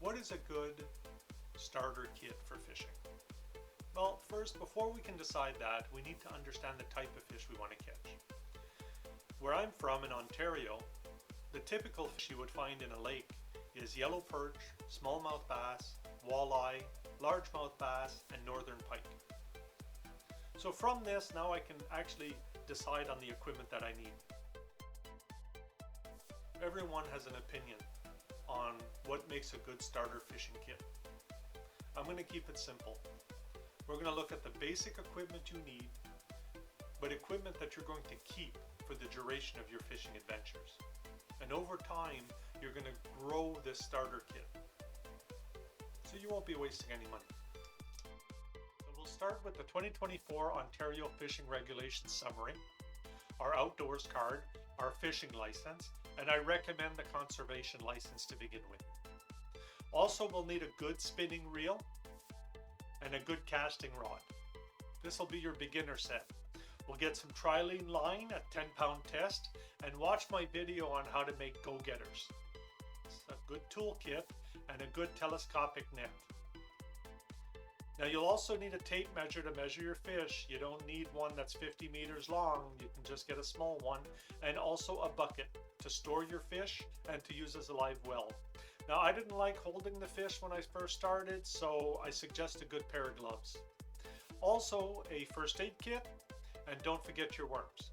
What is a good starter kit for fishing? Well, first, before we can decide that, we need to understand the type of fish we want to catch. Where I'm from in Ontario, the typical fish you would find in a lake is yellow perch, smallmouth bass, walleye, largemouth bass, and northern pike. So from this, now I can actually decide on the equipment that I need. Everyone has an opinion on what makes a good starter fishing kit. I'm going to keep it simple. We're going to look at the basic equipment you need, but equipment that you're going to keep for the duration of your fishing adventures. And over time, you're going to grow this starter kit, so you won't be wasting any money. So we'll start with the 2024 Ontario Fishing Regulations Summary, our outdoors card, our fishing license, and I recommend the conservation license to begin with. Also, we'll need a good spinning reel and a good casting rod. This will be your beginner set. We'll get some trilene line at 10-pound test and watch my video on how to make go-getters. It's a good toolkit and a good telescopic net. Now you'll also need a tape measure to measure your fish. You don't need one that's 50 meters long. You can just get a small one, and also a bucket to store your fish and to use as a live well. Now I didn't like holding the fish when I first started, so I suggest a good pair of gloves. Also a first aid kit, and don't forget your worms.